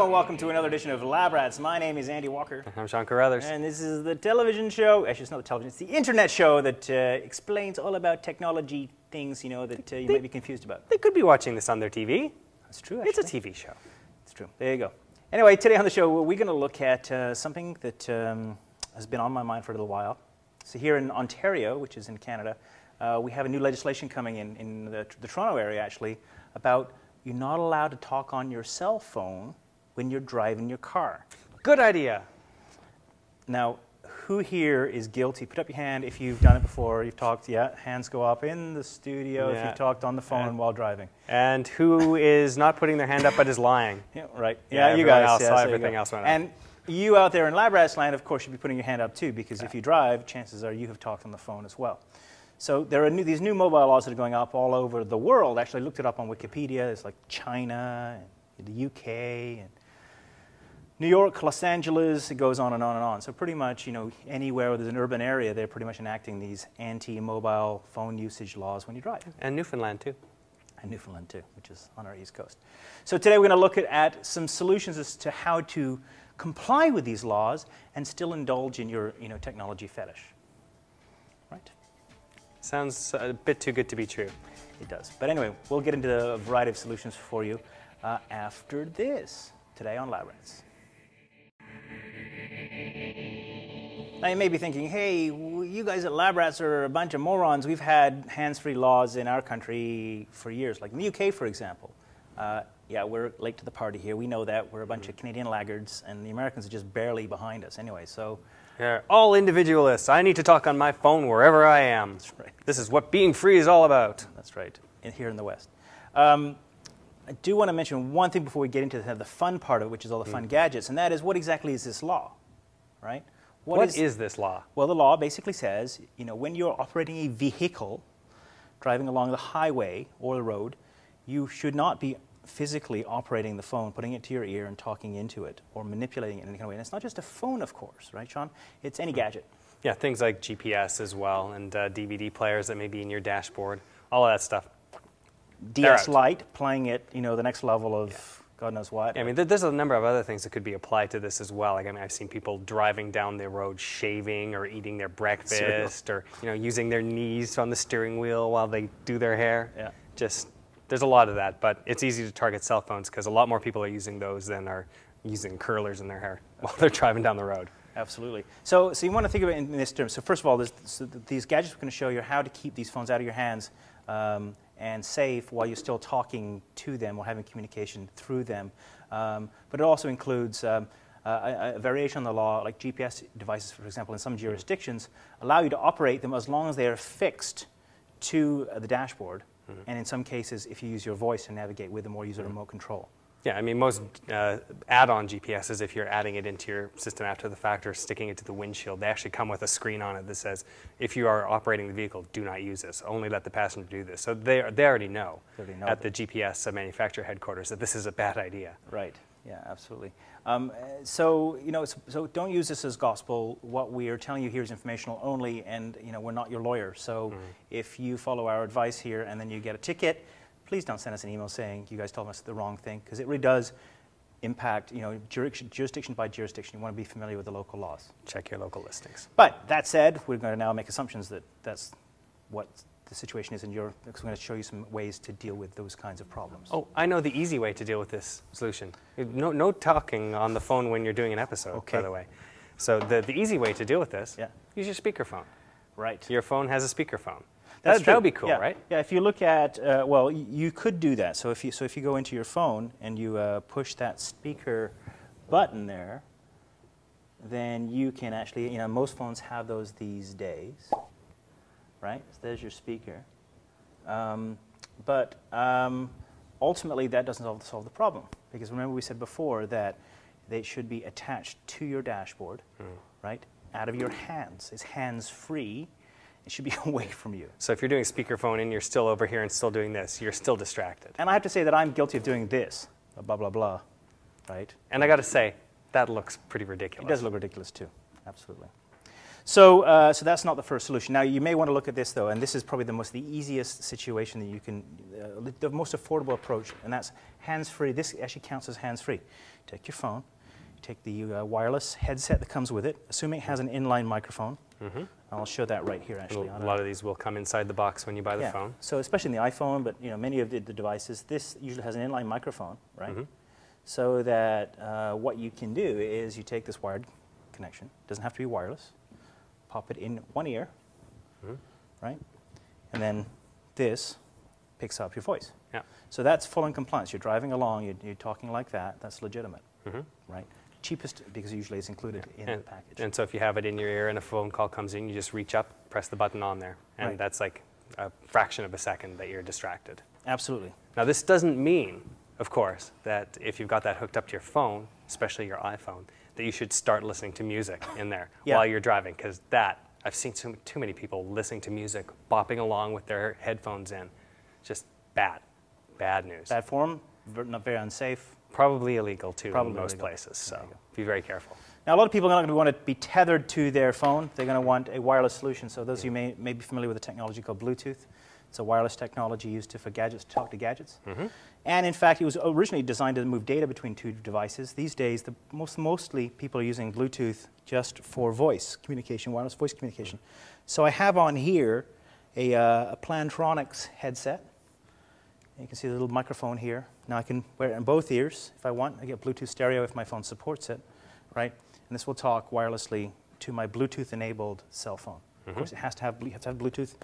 Hello and welcome to another edition of Lab Rats. My name is Andy Walker. I'm Sean Carruthers. And this is the television show, actually it's not the television, it's the internet show that explains all about technology things, you know, that you might be confused about. They could be watching this on their TV. That's true, actually. It's a TV show. It's true. There you go. Anyway, today on the show, we're going to look at something that has been on my mind for a little while. So here in Ontario, which is in Canada, we have a new legislation coming in the Toronto area, actually, about you're not allowed to talk on your cell phone when you're driving your car. Good idea. Now, who here is guilty? Put up your hand if you've done it before. You've talked, yeah, hands go up in the studio if you've talked on the phone while driving. And who is not putting their hand up but is lying? Yeah, right. Yeah, you guys. Else, yeah, so everything else went up. And you out there in Lab Rats land, of course, should be putting your hand up too, because if you drive, chances are you have talked on the phone as well. So there are these new mobile laws that are going up all over the world. Actually, I looked it up on Wikipedia. It's like China, and the UK, and New York, Los Angeles. It goes on and on and on. So pretty much, you know, anywhere where there's an urban area, they're pretty much enacting these anti-mobile phone usage laws when you drive. And Newfoundland too. And Newfoundland too, which is on our east coast. So today we're going to look at some solutions as to how to comply with these laws and still indulge in your, technology fetish. Right? Sounds a bit too good to be true. It does. But anyway, we'll get into a variety of solutions for you after this, today on Lab Rats. Now you may be thinking, hey, you guys at Lab Rats are a bunch of morons. We've had hands-free laws in our country for years, like in the UK, for example. Yeah, we're late to the party here. We know that. We're a bunch of Canadian laggards, and the Americans are just barely behind us anyway, so... They're all individualists. I need to talk on my phone wherever I am. That's right. This is what being free is all about. That's right, here in the West. I do want to mention one thing before we get into the fun part of it, which is all the fun gadgets, and that is, what exactly is this law, right? What is this law? Well, the law basically says, when you're operating a vehicle, driving along the highway or the road, you should not be physically operating the phone, putting it to your ear and talking into it, or manipulating it in any kind of way. And it's not just a phone, of course, right, Sean? It's any gadget. Yeah, things like GPS as well, and DVD players that may be in your dashboard, all of that stuff. DS Lite, playing it, the next level of God knows what. Yeah, I mean, there's a number of other things that could be applied to this as well. Like, I mean, I've seen people driving down the road shaving or eating their breakfast or, using their knees on the steering wheel while they do their hair. Yeah. There's a lot of that, but it's easy to target cell phones because a lot more people are using those than are using curlers in their hair while they're driving down the road. Absolutely. So you want to think of it in this term. So first of all, these gadgets are going to show you how to keep these phones out of your hands and safe while you're still talking to them or having communication through them. But it also includes a variation on the law, like GPS devices, for example, in some jurisdictions, allow you to operate them as long as they are fixed to the dashboard. And in some cases, if you use your voice to navigate with them or use a remote control. Yeah, I mean, most add-on GPSs, if you're adding it into your system after the fact or sticking it to the windshield, they actually come with a screen on it that says, if you are operating the vehicle, do not use this. Only let the passenger do this. So they already know at the GPS manufacturer headquarters that this is a bad idea. Right. Yeah, absolutely. So don't use this as gospel. What we are telling you here is informational only, and we're not your lawyer. So if you follow our advice here and then you get a ticket, please don't send us an email saying you guys told us the wrong thing, because it really does impact jurisdiction by jurisdiction. You want to be familiar with the local laws. Check your local listings. But that said, we're going to now make assumptions that that's what the situation is in Europe, because we're going to show you some ways to deal with those kinds of problems. Oh, I know the easy way to deal with this solution. No talking on the phone when you're doing an episode, by the way. So the easy way to deal with this, use your speakerphone. Right. Your phone has a speakerphone. That would be cool, right? Yeah, if you look at, well, you could do that. So if you go into your phone and you push that speaker button there, then you can actually, most phones have those these days. Right? So there's your speaker. But ultimately, that doesn't solve the problem. Because remember we said before that they should be attached to your dashboard, right? Out of your hands. It's hands-free. It should be away from you. So if you're doing speakerphone and you're still over here and still doing this, you're still distracted. And I have to say that I'm guilty of doing this, blah, blah, blah, right? And I got to say, that looks pretty ridiculous. It does look ridiculous, too. Absolutely. So that's not the first solution. Now, you may want to look at this, though, and this is probably the easiest situation that you can, the most affordable approach, and that's hands-free. This actually counts as hands-free. take your phone, you take the wireless headset that comes with it, assuming it has an inline microphone. I'll show that right here, actually. A lot of these will come inside the box when you buy the phone. So especially in the iPhone, but many of the devices, this usually has an inline microphone, right? So that what you can do is you take this wired connection, doesn't have to be wireless, pop it in one ear, right? And then this picks up your voice. Yeah. So that's full in compliance. You're driving along, you're talking like that, that's legitimate, right? Cheapest, because usually it's included in the package. And so if you have it in your ear and a phone call comes in, you just reach up, press the button on there, and that's like a fraction of a second that you're distracted. Absolutely. Now this doesn't mean, of course, that if you've got that hooked up to your phone, especially your iPhone, that you should start listening to music in there while you're driving, because I've seen too many people listening to music, bopping along with their headphones in. Just bad news. Bad form, not very unsafe. Probably illegal too in most places, so be very careful. Now a lot of people are not going to want to be tethered to their phone. They're going to want a wireless solution. So those of you may be familiar with a technology called Bluetooth. It's a wireless technology used for gadgets, to talk to gadgets. And in fact, it was originally designed to move data between two devices. These days, mostly people are using Bluetooth just for voice communication, wireless voice communication. So I have on here a Plantronics headset. You can see the little microphone here. Now I can wear it in both ears if I want. I get Bluetooth stereo if my phone supports it, right? And this will talk wirelessly to my Bluetooth-enabled cell phone. Of course, you have to have Bluetooth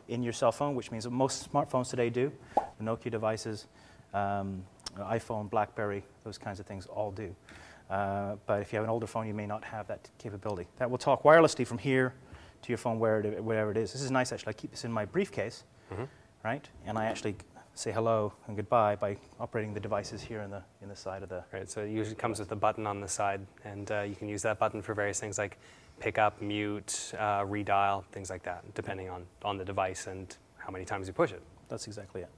in your cell phone, which means that most smartphones today do. The Nokia devices, iPhone, BlackBerry, those kinds of things all do. But if you have an older phone, you may not have that capability. That will talk wirelessly from here to your phone wherever it is. This is nice, actually. I keep this in my briefcase, right? And I actually say hello and goodbye by operating the devices here in the side of the... Right, so it usually comes with a button on the side, and you can use that button for various things like pick up, mute, redial, things like that, depending on the device and how many times you push it. That's exactly it.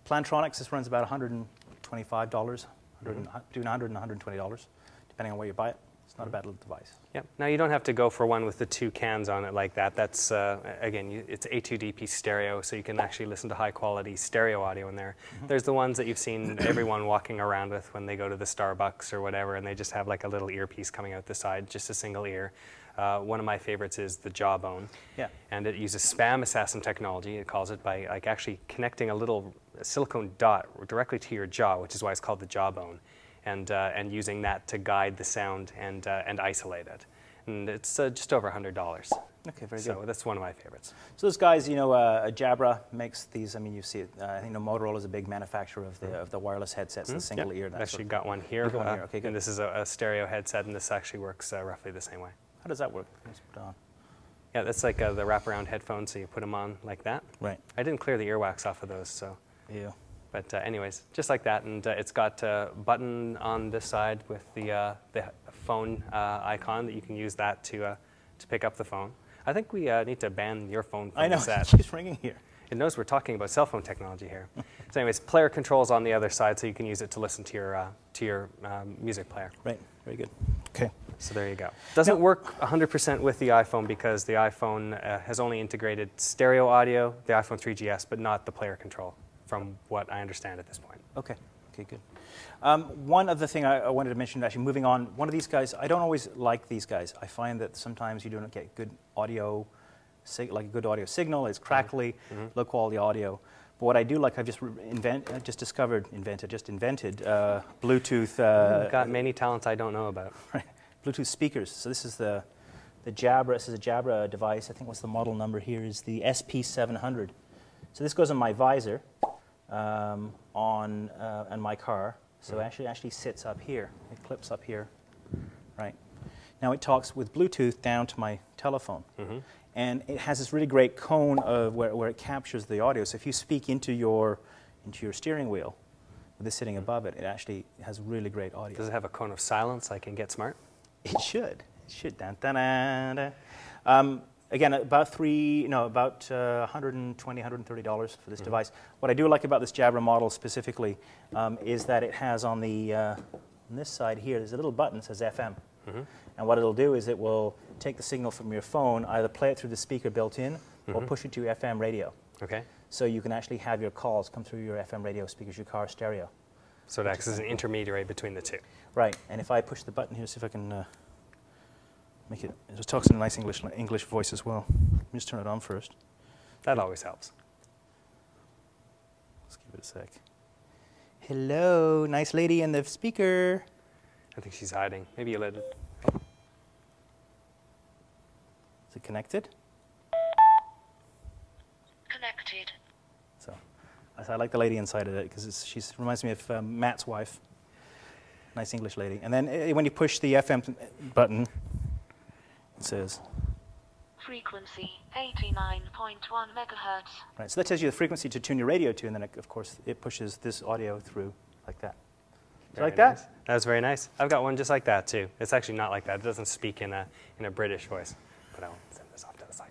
Plantronics, this runs about $125, between $100 and $120, depending on where you buy it. It's not a bad little device. Yeah. Now you don't have to go for one with the two cans on it like that. That's again, it's A2DP stereo, so you can actually listen to high quality stereo audio in there. There's the ones that you've seen everyone walking around with when they go to the Starbucks or whatever, and they just have like a little earpiece coming out the side, just a single ear. One of my favorites is the Jawbone. Yeah. And it uses spam assassin technology, it calls it, by like actually connecting a little silicone dot directly to your jaw, which is why it's called the Jawbone. And using that to guide the sound and isolate it. And it's just over $100. Okay, very good. So that's one of my favorites. So those guys, Jabra makes these. I mean, you see it. I think Motorola is a big manufacturer of the wireless headsets, the single ear. I've actually got one here. Got one here. Okay, good. And this is a stereo headset, and this actually works roughly the same way. How does that work? Let's put it on. Yeah, that's like the wraparound headphones, so you put them on like that. Right. I didn't clear the earwax off of those, so. Yeah. But anyways, just like that, and it's got a button on this side with the phone icon that you can use that to pick up the phone. I think we need to ban your phone from the set. It keeps ringing here. It knows we're talking about cell phone technology here. So anyways, player controls on the other side, so you can use it to listen to your music player. Right, very good. Okay. So there you go. Doesn't work 100% with the iPhone because the iPhone has only integrated stereo audio, the iPhone 3GS, but not the player control, from what I understand at this point. Okay. Okay, good. One other thing I wanted to mention, actually, moving on, one of these guys, I don't always like these guys. I find that sometimes you don't get good audio, like a good audio signal. It's crackly, low quality audio. But what I do like, I've just invented Bluetooth. You've got many talents I don't know about. Right. Bluetooth speakers. So this is the Jabra. This is a Jabra device. I think what's the model number here is the SP700. So this goes on my visor on my car. So it actually sits up here. It clips up here, right? Now it talks with Bluetooth down to my telephone. And it has this really great cone of where it captures the audio. So if you speak into your steering wheel, with this sitting above it, it actually has really great audio. Does it have a cone of silence like in Get Smart? It should. It should. Dun, dun, dun, dun. Again, about $120, $130 for this device. What I do like about this Jabra model specifically is that it has on this side here, there's a little button that says FM. And what it'll do is it will take the signal from your phone, either play it through the speaker built in, or push it to your FM radio. Okay. So you can actually have your calls come through your FM radio speakers, your car stereo. So it acts as an intermediary between the two. Right, and if I push the button here, see if I can make it just talks in a nice English voice as well. Let me just turn it on first. That always helps. Let's give it a sec. Hello, nice lady in the speaker. I think she's hiding. Maybe you let it. Is it connected? Connected. So I like the lady inside of it because she reminds me of Matt's wife. Nice English lady. And then when you push the FM button, it says Frequency 89.1 megahertz. right. So that tells you the frequency to tune your radio to, and then of course it pushes this audio through like that. Do you like that? Nice. That was very nice. I've got one just like that too. It's actually not like that. It doesn't speak in a British voice. But I will send this off to the side.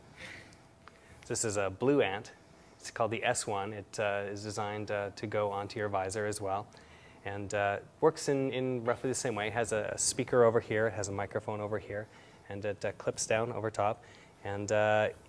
This is a Blue Ant. It's called the S1. It is designed to go onto your visor as well, and works in roughly the same way. It has a speaker over here. It has a microphone over here, and it clips down over top. And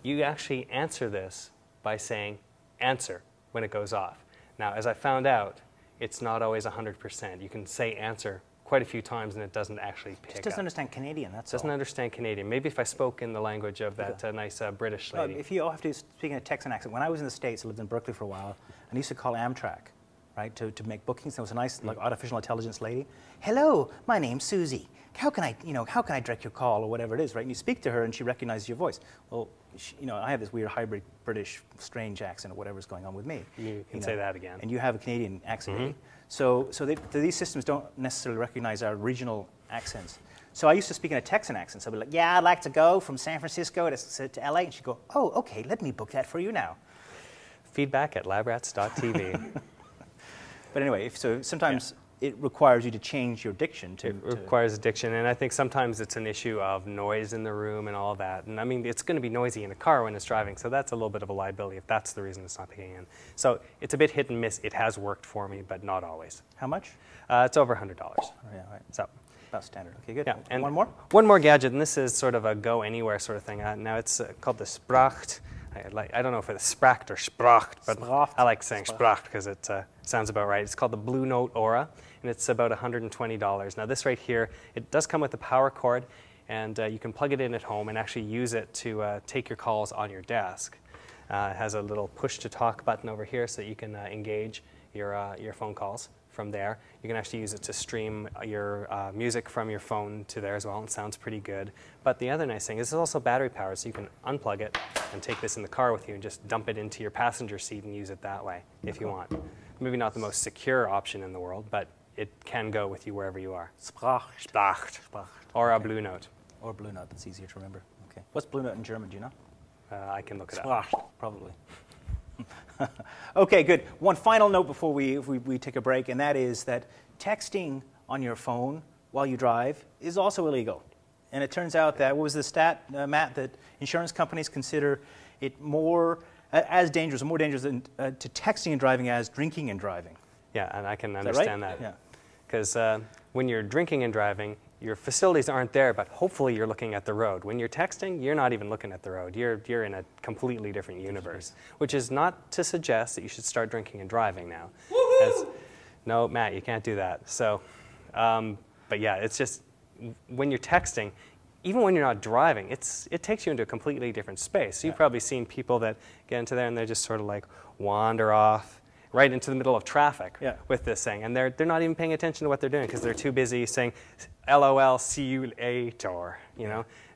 you actually answer this by saying "answer" when it goes off. Now, as I found out, it's not always 100%. You can say "answer" quite a few times, and it doesn't actually pick up. It doesn't understand Canadian, that's Doesn't all. understand Canadian. Maybe if I spoke in the language of that nice British lady. If you all have to speak in a Texan accent. When I was in the States, I lived in Berkeley for a while, and I used to call Amtrak, right, to make bookings. There was a nice, like, artificial intelligence lady. Hello, my name's Susie. How can I direct your call or whatever it is, right? And you speak to her, and she recognizes your voice. Well, I have this weird hybrid British strange accent or whatever's going on with me. You can say that again. And you have a Canadian accent. So these systems don't necessarily recognize our regional accents. So I used to speak in a Texan accent. So I'd be like, yeah, I'd like to go from San Francisco to LA. And she'd go, oh, okay, let me book that for you now. Feedback@labrats.tv. But anyway, so sometimes it requires you to change your diction. It requires a diction, and I think sometimes it's an issue of noise in the room and all of that. And I mean, it's going to be noisy in a car when it's driving, so that's a little bit of a liability if that's the reason it's not picking in. So it's a bit hit and miss. It has worked for me, but not always. How much? It's over $100. Oh, yeah, right. So. About standard. Okay, good. Yeah, and one more? One more gadget, and this is sort of a go anywhere sort of thing. Now it's called the Spracht. I don't know if it's Spracht or Spracht, but Spracht. I like saying Spracht because it sounds about right. It's called the Blue Note Aura, and it's about $120. Now this right here, it does come with a power cord, and you can plug it in at home and actually use it to take your calls on your desk. It has a little push-to-talk button over here so that you can engage your phone calls from there. You can actually use it to stream your music from your phone to there as well. It sounds pretty good. But the other nice thing is it's also battery powered, so you can unplug it and take this in the car with you and just dump it into your passenger seat and use it that way if you want. Maybe not the most secure option in the world, but it can go with you wherever you are. Spracht. Or a Blue Note. Or Blue Note, that's easier to remember. Okay. What's Blue Note in German, do you know? I can look it up. Spracht, probably. Okay, good. One final note before we take a break, and that is that texting on your phone while you drive is also illegal. And it turns out that, what was the stat, Matt, that insurance companies consider it more as dangerous, or more dangerous to texting and driving as drinking and driving. Yeah, and I can Is understand that. Right? that. Because when you're drinking and driving, your facilities aren't there, but hopefully you're looking at the road. When you're texting, you're not even looking at the road. You're in a completely different universe, which is not to suggest that you should start drinking and driving now. No, Matt, you can't do that. So, but yeah, it's just when you're texting, even when you're not driving, it takes you into a completely different space. So you've probably seen people that get into there and they just sort of like wander off right into the middle of traffic with this thing. And they're not even paying attention to what they're doing because they're too busy saying, LOL, see you later,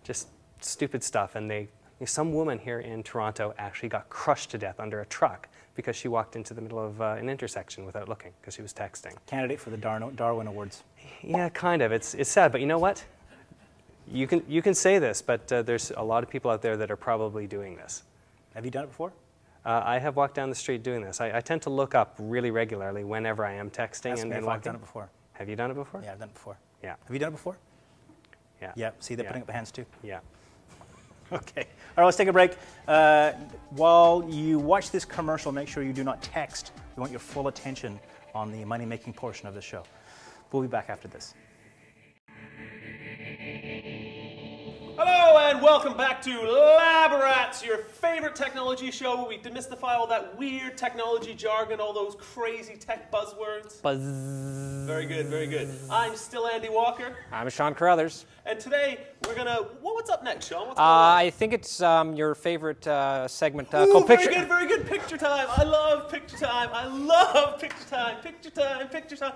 just stupid stuff. And some woman here in Toronto actually got crushed to death under a truck because she walked into the middle of an intersection without looking because she was texting. Candidate for the Darwin Awards. Yeah, kind of. It's sad, but you know what? You can say this, but there's a lot of people out there that are probably doing this. Have you done it before? I have walked down the street doing this. I tend to look up really regularly whenever I am texting and walking. I've done it before. Have you done it before? Yeah, I've done it before. Yeah. Have you done it before? Yeah. Yeah. See, they're putting up the hands too. Yeah. Okay. All right, let's take a break. While you watch this commercial, make sure you do not text. We want your full attention on the money-making portion of the show. We'll be back after this. Hello, Hello and welcome back to Laborats, your favorite technology show where we demystify all that weird technology jargon, all those crazy tech buzzwords. Buzz. Very good, very good. I'm still Andy Walker. I'm Sean Carruthers. And today we're gonna, what's up next, Sean? What's going on? I think it's your favorite segment Ooh, called Picture. very good, Picture Time. I love Picture Time. I love Picture Time, Picture Time, Picture Time.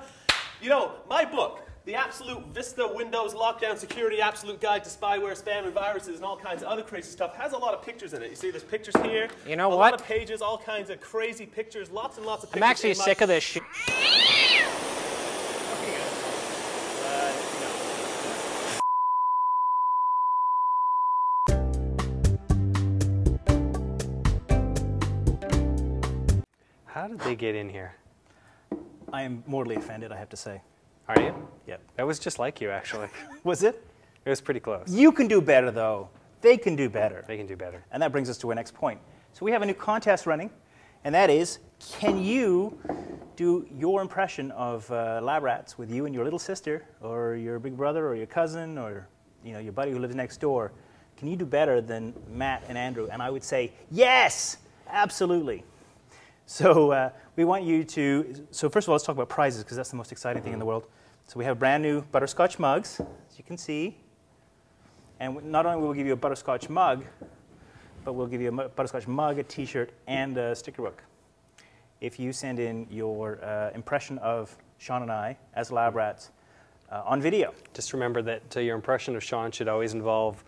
You know, my book, The Absolute Vista Windows Lockdown Security Absolute Guide to Spyware, Spam, and Viruses, and all kinds of other crazy stuff, has a lot of pictures in it. You see, there's pictures here. You know a what? lot of pages, all kinds of crazy pictures, lots and lots of pictures. I'm actually in my- sick of this shit. How did they get in here? I am mortally offended, I have to say. Are you? Yep. That was just like you, actually. Was it? It was pretty close. You can do better, though. They can do better. They can do better. And that brings us to our next point. So we have a new contest running, and that is, can you do your impression of Labrats with you and your little sister, or your big brother, or your cousin, or your buddy who lives next door? Can you do better than Matt and Andrew? And I would say, yes, absolutely. So we want you to, so first of all, let's talk about prizes, because that's the most exciting thing in the world. So we have brand new butterscotch mugs, as you can see. And not only will we give you a butterscotch mug, but we'll give you a butterscotch mug, a t-shirt, and a sticker book if you send in your impression of Sean and I as Labrats on video. Just remember that your impression of Sean should always involve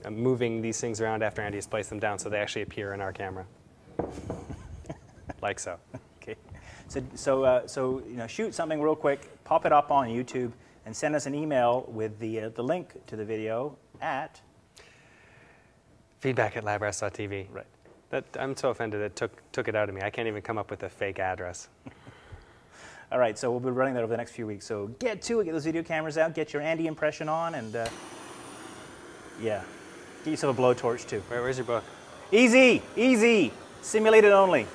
moving these things around after Andy has placed them down so they actually appear in our camera. Like so. Okay. So shoot something real quick, pop it up on YouTube, and send us an email with the link to the video at feedback@labrats.tv. Right. I'm so offended it took it out of me. I can't even come up with a fake address. All right, so we'll be running that over the next few weeks. So get to it, get those video cameras out, get your Andy impression on, and yeah, get yourself a blowtorch too. Where's your book? Easy, easy, simulated only.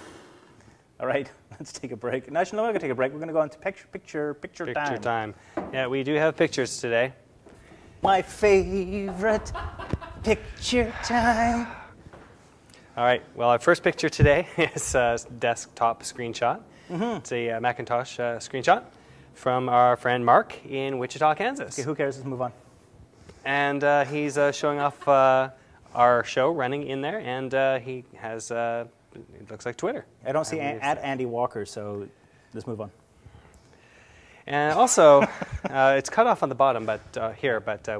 All right, let's take a break. No, we're not going to take a break. We're going to go into picture time. Picture time. Yeah, we do have pictures today. My favorite picture time. All right, well, our first picture today is a desktop screenshot. It's a Macintosh screenshot from our friend Mark in Wichita, Kansas. Okay, who cares? Let's move on. And he's showing off our show running in there, and he has, it looks like Twitter. I don't see at Andy Walker, so let's move on. And also, it's cut off on the bottom, but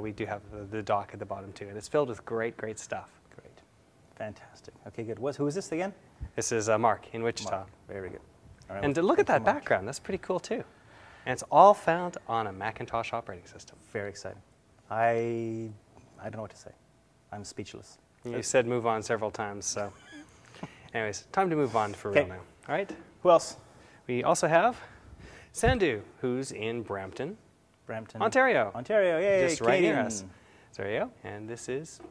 we do have the dock at the bottom too, and it's filled with great, great stuff. Great, fantastic. Okay, good. Who is this again? This is Mark in Wichita. Mark. Very good. All right, And look at that background. That's pretty cool too. And it's all found on a Macintosh operating system. Very exciting. I don't know what to say. I'm speechless. You said move on several times, so. Anyways, time to move on for real now. All right? Who else? We also have Sandhu, who's in Brampton, Ontario. Ontario, yay, Just right near Canadian. us. So there you go. And this is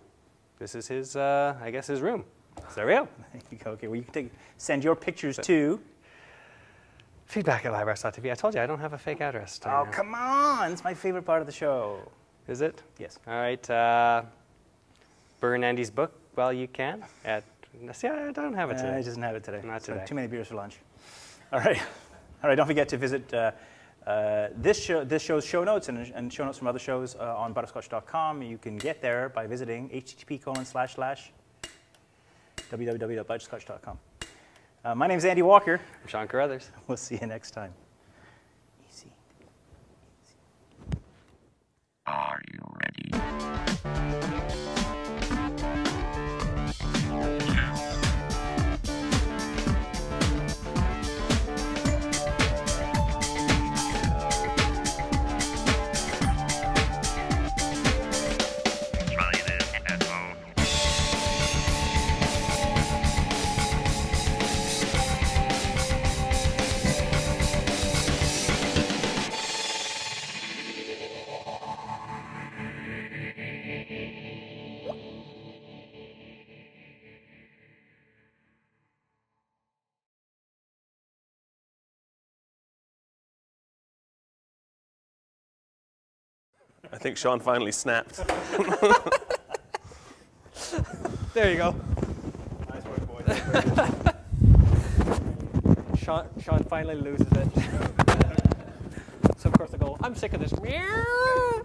his, I guess, his room. So there we go. There you go. Okay, well, you can send your pictures to. Feedback@livearts.tv. I told you I don't have a fake address. Oh, come on. It's my favorite part of the show. Is it? Yes. All right. Burn Andy's book while you can. See, I don't have it today. I doesn't have it today. Not today. Too many beers for lunch. All right. All right. Don't forget to visit this show's show notes and show notes from other shows on butterscotch.com. You can get there by visiting http://www.butterscotch.com. My name's Andy Walker. I'm Sean Carruthers. We'll see you next time. Easy. Are you ready? Try this at home. I think Sean finally snapped. There you go. Nice work, boys. Sean finally loses it. So of course I go, I'm sick of this. Meow.